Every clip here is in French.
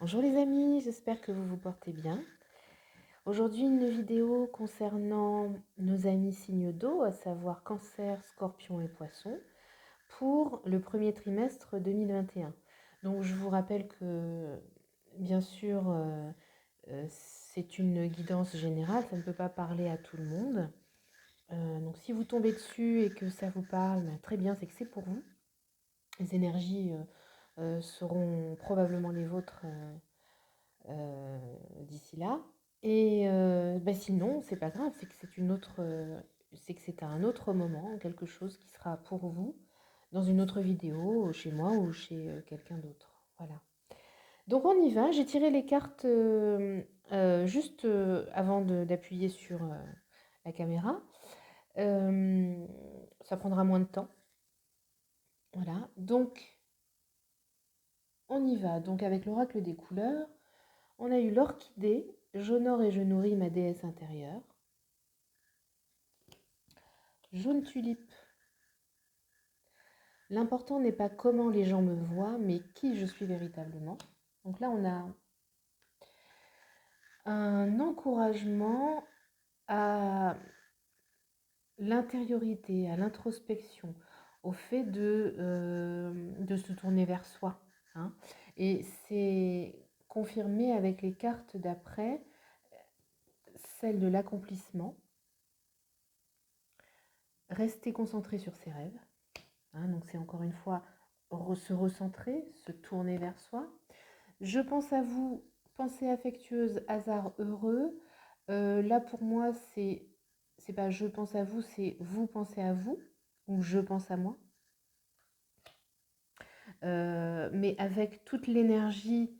Bonjour les amis, j'espère que vous vous portez bien. Aujourd'hui, une vidéo concernant nos amis signes d'eau, à savoir Cancer, Scorpion et Poisson, pour le premier trimestre 2021. Donc je vous rappelle que, bien sûr, c'est une guidance générale, ça ne peut pas parler à tout le monde. Donc si vous tombez dessus et que ça vous parle, ben, très bien, c'est que c'est pour vous. Les énergies seront probablement les vôtres d'ici là. Et bah, sinon, c'est pas grave, c'est que c'est une autre, c'est que c'est à un autre moment, quelque chose qui sera pour vous dans une autre vidéo, chez moi ou chez quelqu'un d'autre. Voilà. Donc on y va. J'ai tiré les cartes juste avant d'appuyer sur la caméra. Ça prendra moins de temps. Voilà. Donc on y va. Donc avec l'oracle des couleurs, on a eu l'orchidée. J'honore et je nourris ma déesse intérieure. Jaune tulipe. L'important n'est pas comment les gens me voient, mais qui je suis véritablement. Donc là, on a un encouragement à l'intériorité, à l'introspection, au fait de se tourner vers soi, hein. Et c'est confirmé avec les cartes d'après, celle de l'accomplissement. Rester concentré sur ses rêves, hein, donc c'est encore une fois se recentrer, se tourner vers soi. Je pense à vous, pensée affectueuse, hasard heureux. Là pour moi, c'est pas je pense à vous, c'est vous pensez à vous, ou je pense à moi. Mais avec toute l'énergie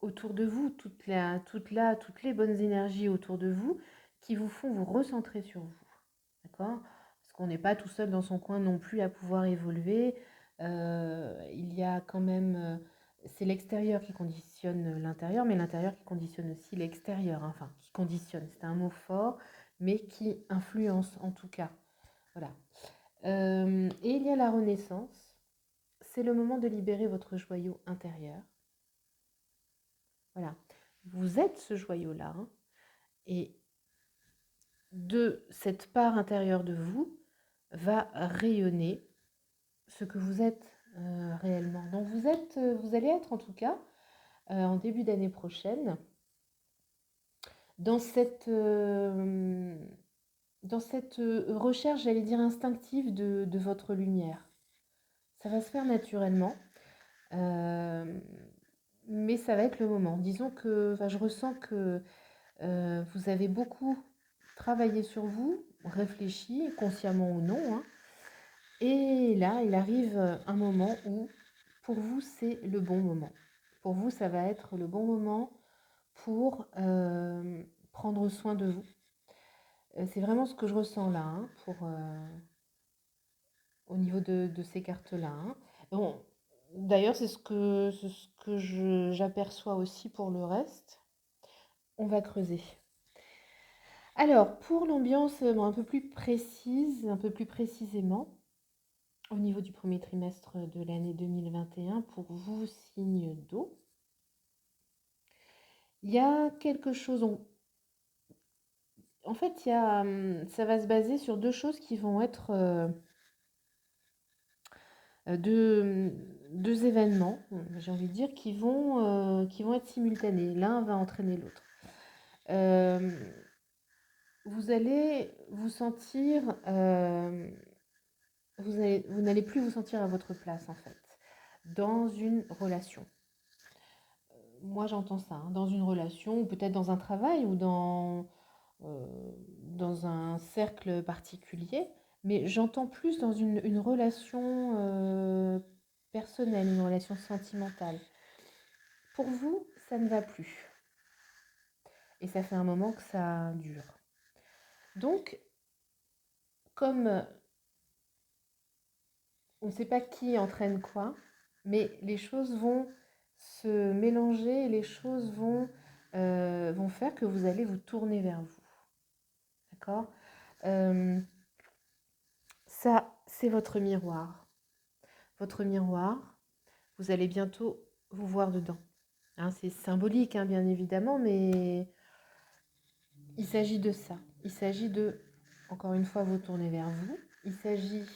autour de vous, toutes les bonnes énergies autour de vous qui vous font vous recentrer sur vous. D'accord? Parce qu'on n'est pas tout seul dans son coin non plus à pouvoir évoluer. Il y a quand même, c'est l'extérieur qui conditionne l'intérieur, mais l'intérieur qui conditionne aussi l'extérieur. Hein. Enfin, qui conditionne, c'est un mot fort, mais qui influence en tout cas. Voilà. Et il y a la renaissance. C'est le moment de libérer votre joyau intérieur. Voilà. Vous êtes ce joyau-là. Hein, et de cette part intérieure de vous va rayonner ce que vous êtes réellement. Donc vous allez être en tout cas en début d'année prochaine dans cette recherche, j'allais dire instinctive de votre lumière. Ça va se faire naturellement, mais ça va être le moment. Disons que je ressens que vous avez beaucoup travaillé sur vous, réfléchi, consciemment ou non, hein. Et là, il arrive un moment où, pour vous, c'est le bon moment. Pour vous, ça va être le bon moment pour prendre soin de vous. C'est vraiment ce que je ressens là, hein, au niveau de ces cartes-là. Hein. Bon, d'ailleurs, c'est ce que j'aperçois aussi pour le reste. On va creuser. Alors, pour l'ambiance un peu plus précise, un peu plus précisément, au niveau du premier trimestre de l'année 2021, pour vous, signe d'eau, il y a quelque chose, en fait, ça va se baser sur deux choses qui vont être deux événements, j'ai envie de dire, qui vont être simultanés. L'un va entraîner l'autre. Vous allez vous sentir, vous n'allez plus vous sentir à votre place, en fait, dans une relation. Moi, j'entends ça, hein, dans une relation, ou peut-être dans un travail, ou euh, dans un cercle particulier, mais j'entends plus dans une relation personnelle, une relation sentimentale. Pour vous, ça ne va plus. Et ça fait un moment que ça dure. Donc, comme on ne sait pas qui entraîne quoi, mais les choses vont se mélanger, les choses vont faire que vous allez vous tourner vers vous. D'accord? Euh, Ça, c'est votre miroir. Votre miroir, vous allez bientôt vous voir dedans. Hein, c'est symbolique, hein, bien évidemment, mais il s'agit de ça. Il s'agit de, encore une fois, vous tourner vers vous. Il s'agit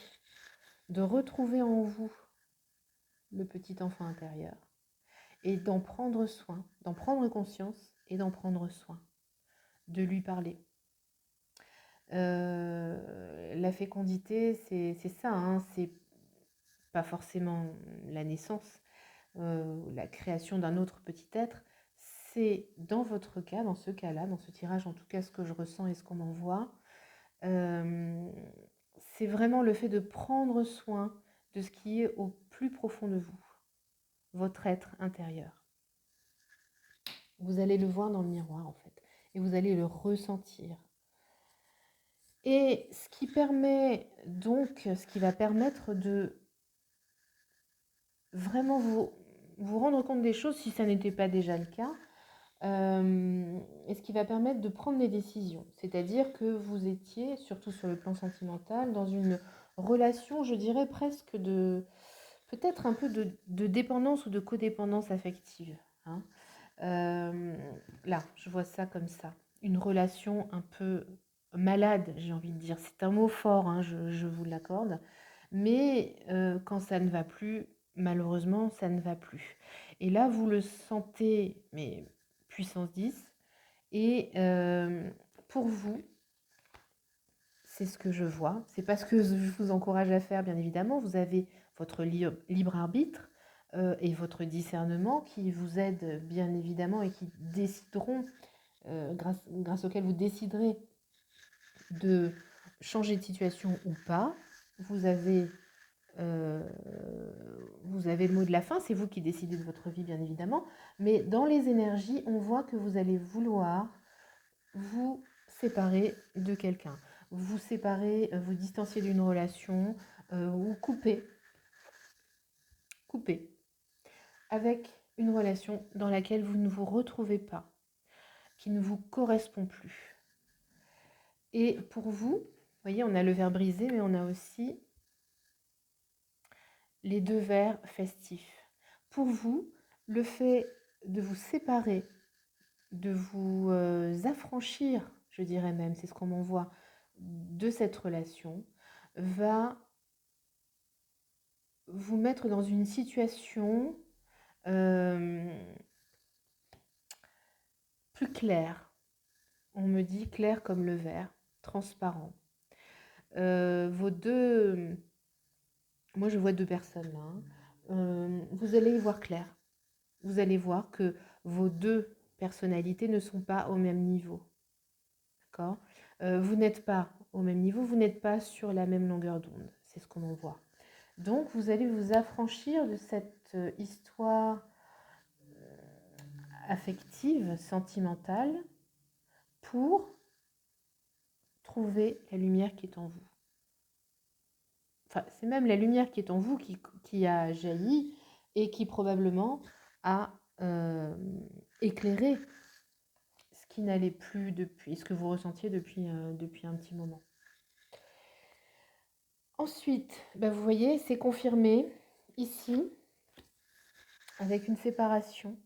de retrouver en vous le petit enfant intérieur et d'en prendre soin, d'en prendre conscience et d'en prendre soin, de lui parler. La fécondité, c'est ça, hein, c'est pas forcément la naissance, la création d'un autre petit être, c'est dans votre cas, dans ce cas-là, dans ce tirage, en tout cas ce que je ressens et ce qu'on m'envoie, c'est vraiment le fait de prendre soin de ce qui est au plus profond de vous, votre être intérieur. Vous allez le voir dans le miroir en fait, et vous allez le ressentir. Et ce qui permet donc, ce qui va permettre de vraiment vous rendre compte des choses si ça n'était pas déjà le cas, et ce qui va permettre de prendre des décisions. C'est-à-dire que vous étiez, surtout sur le plan sentimental, dans une relation, je dirais presque de, peut-être un peu de dépendance ou de codépendance affective. Hein. Là, je vois ça comme ça. Une relation un peu malade, j'ai envie de dire. C'est un mot fort, hein, je vous l'accorde. Mais quand ça ne va plus, malheureusement, ça ne va plus. Et là, vous le sentez, mais puissance 10. Et pour vous, c'est ce que je vois. C'est pas ce que je vous encourage à faire, bien évidemment. Vous avez votre libre arbitre et votre discernement qui vous aident, bien évidemment, et qui décideront, grâce auquel vous déciderez de changer de situation ou pas. Vous avez le mot de la fin, c'est vous qui décidez de votre vie, bien évidemment. Mais dans les énergies, on voit que vous allez vouloir vous séparer de quelqu'un. Vous séparer, vous distancier d'une relation, ou couper avec une relation dans laquelle vous ne vous retrouvez pas, qui ne vous correspond plus. Et pour vous, voyez, on a le verre brisé, mais on a aussi les deux verres festifs. Pour vous, le fait de vous séparer, de vous affranchir, je dirais même, c'est ce qu'on m'envoie, de cette relation, va vous mettre dans une situation plus claire. On me dit clair comme le verre, transparent. Vos deux... Moi, je vois deux personnes là. Hein. Vous allez y voir clair. Vous allez voir que vos deux personnalités ne sont pas au même niveau. D'accord ? Vous n'êtes pas au même niveau, vous n'êtes pas sur la même longueur d'onde. C'est ce qu'on en voit. Donc, vous allez vous affranchir de cette histoire affective, sentimentale, pour trouver la lumière qui est en vous. Enfin, c'est même la lumière qui est en vous qui a jailli et qui probablement a éclairé ce qui n'allait plus depuis, ce que vous ressentiez depuis un petit moment. Ensuite, vous voyez, c'est confirmé ici avec une séparation.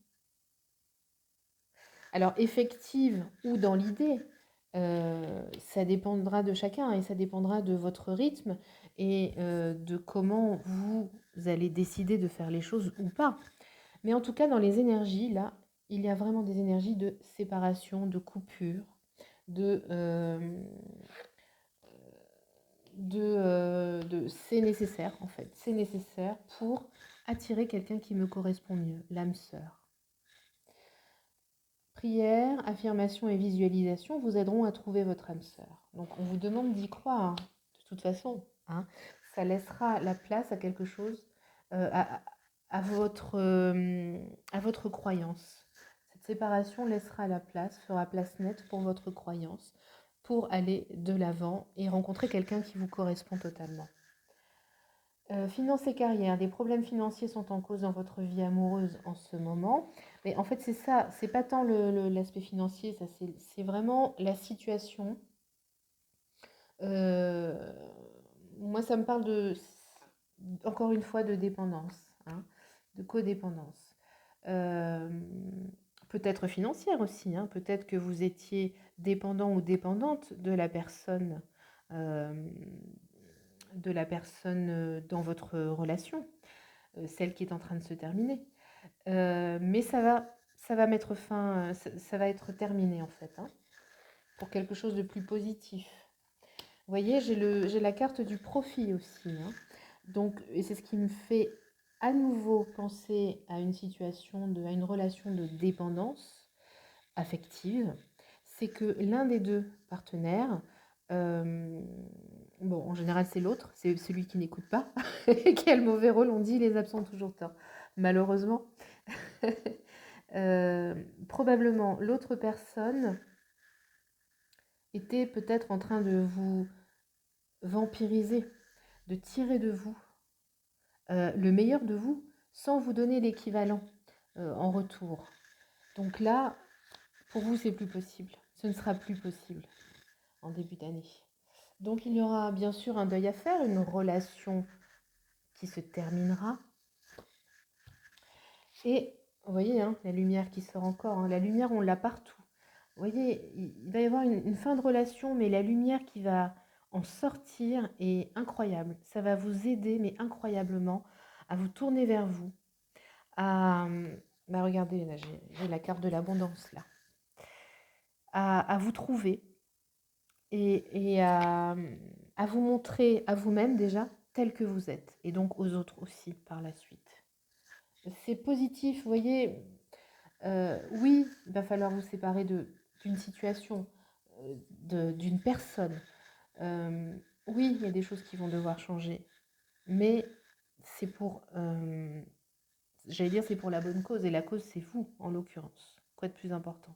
Alors, effective ou dans l'idée, ça dépendra de chacun et ça dépendra de votre rythme et de comment vous allez décider de faire les choses ou pas. Mais en tout cas, dans les énergies, là, il y a vraiment des énergies de séparation, de coupure, c'est nécessaire en fait. C'est nécessaire pour attirer quelqu'un qui me correspond mieux, l'âme sœur. Prière, affirmation et visualisation vous aideront à trouver votre âme sœur. Donc on vous demande d'y croire, de toute façon. Hein. Ça laissera la place à quelque chose, à votre croyance. Cette séparation laissera la place, fera place nette pour votre croyance, pour aller de l'avant et rencontrer quelqu'un qui vous correspond totalement. Finances et carrière, des problèmes financiers sont en cause dans votre vie amoureuse en ce moment. Mais en fait, c'est ça, c'est pas tant l'aspect financier, ça c'est vraiment la situation. Moi, ça me parle encore une fois, de dépendance. Hein. de codépendance. Euh, Peut-être financière aussi, hein. Peut-être que vous étiez dépendant ou dépendante euh, de la personne dans votre relation, celle qui est en train de se terminer. Mais ça va mettre fin, ça va être terminé en fait, hein, pour quelque chose de plus positif. Vous voyez, j'ai la carte du profit aussi, hein. Donc, et c'est ce qui me fait à nouveau penser à une situation, à une relation de dépendance affective. C'est que l'un des deux partenaires, euh, bon, en général c'est l'autre, c'est celui qui n'écoute pas, et qui a le mauvais rôle, on dit les absents ont toujours tort, malheureusement. Probablement l'autre personne était peut-être en train de vous vampiriser, de tirer de vous le meilleur de vous sans vous donner l'équivalent en retour. Donc là, pour vous, c'est plus possible. Ce ne sera plus possible en début d'année. Donc il y aura bien sûr un deuil à faire, une relation qui se terminera. Et vous voyez, hein, la lumière qui sort encore, hein, la lumière, on l'a partout. Vous voyez, il va y avoir une fin de relation, mais la lumière qui va en sortir est incroyable. Ça va vous aider, mais incroyablement, à vous tourner vers vous. Bah regardez, là, j'ai la carte de l'abondance, là. À vous trouver et à vous montrer à vous-même déjà tel que vous êtes, et donc aux autres aussi par la suite. C'est positif, vous voyez. Oui, il va falloir vous séparer d'une situation, d'une personne. Oui, il y a des choses qui vont devoir changer, mais c'est pour, j'allais dire, c'est pour la bonne cause, et la cause, c'est vous, en l'occurrence. Quoi de plus important?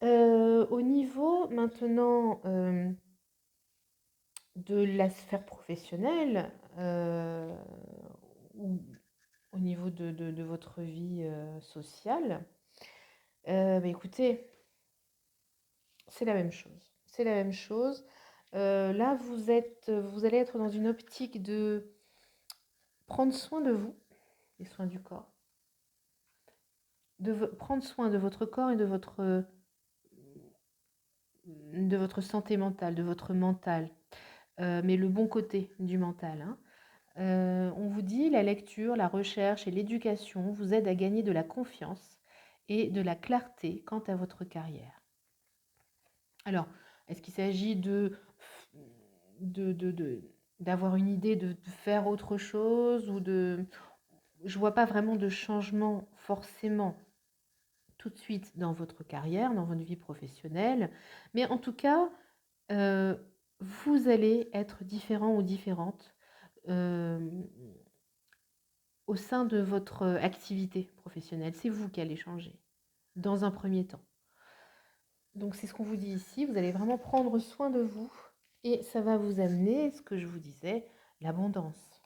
Au niveau maintenant de la sphère professionnelle, ou au niveau de votre vie sociale, bah, écoutez, c'est la même chose. C'est la même chose. Là, vous allez être dans une optique de prendre soin de vous, les soins du corps, prendre soin de votre corps et de votre santé mentale, de votre mental, mais le bon côté du mental, hein. On vous dit la lecture, la recherche et l'éducation vous aident à gagner de la confiance et de la clarté quant à votre carrière. Alors, est-ce qu'il s'agit de, d'avoir une idée de faire autre chose ou de... Je vois pas vraiment de changement forcément tout de suite dans votre carrière, dans votre vie professionnelle, mais en tout cas, euh, vous allez être différent ou différente euh, au sein de votre activité professionnelle. C'est vous qui allez changer dans un premier temps. Donc c'est ce qu'on vous dit ici, vous allez vraiment prendre soin de vous et ça va vous amener, ce que je vous disais, l'abondance.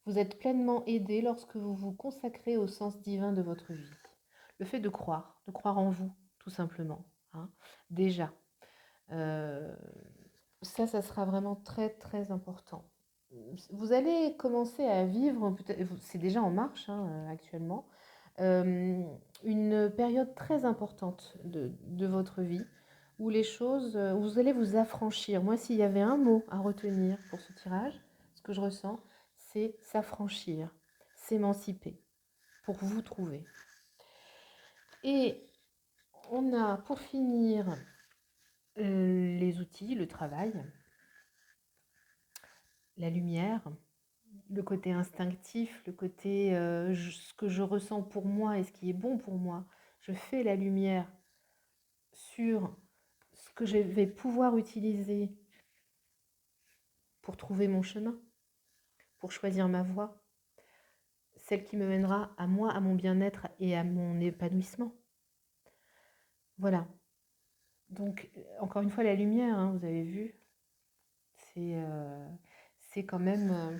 Vous êtes pleinement aidé lorsque vous vous consacrez au sens divin de votre vie. Le fait de croire en vous, tout simplement, hein, déjà. Euh, Ça sera vraiment très très important. Vous allez commencer à vivre, c'est déjà en marche hein, actuellement, une période très importante de votre vie où les choses, où vous allez vous affranchir. Moi, s'il y avait un mot à retenir pour ce tirage, ce que je ressens, c'est s'affranchir, s'émanciper, pour vous trouver. Et on a pour finir les outils, le travail, la lumière, le côté instinctif, le côté ce que je ressens pour moi et ce qui est bon pour moi. Je fais la lumière sur ce que je vais pouvoir utiliser pour trouver mon chemin, pour choisir ma voie, celle qui me mènera à moi, à mon bien-être et à mon épanouissement. Voilà. Donc, encore une fois, la lumière, hein, vous avez vu, c'est quand même...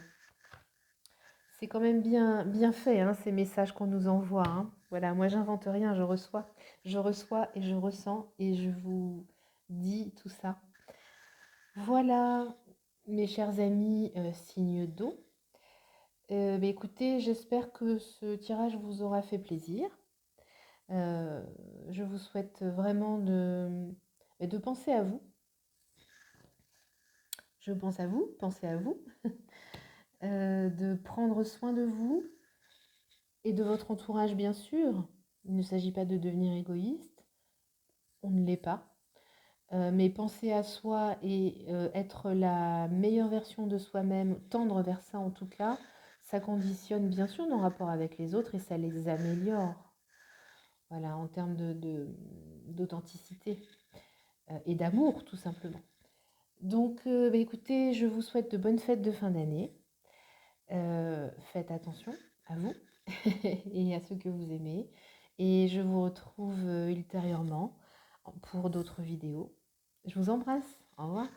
c'est quand même bien fait, hein, ces messages qu'on nous envoie, hein. Voilà, moi j'invente rien, je reçois et je ressens et je vous dis tout ça. Voilà, mes chers amis, signes d'eau. Écoutez, j'espère que ce tirage vous aura fait plaisir. Je vous souhaite vraiment de penser à vous. Je pense à vous, pensez à vous, de prendre soin de vous et de votre entourage, bien sûr. Il ne s'agit pas de devenir égoïste, on ne l'est pas. Mais penser à soi et être la meilleure version de soi-même, tendre vers ça en tout cas, ça conditionne bien sûr nos rapports avec les autres et ça les améliore. Voilà, en termes d'authenticité et d'amour, tout simplement. Donc, écoutez, je vous souhaite de bonnes fêtes de fin d'année. Faites attention à vous et à ceux que vous aimez. Et je vous retrouve ultérieurement pour d'autres vidéos. Je vous embrasse. Au revoir.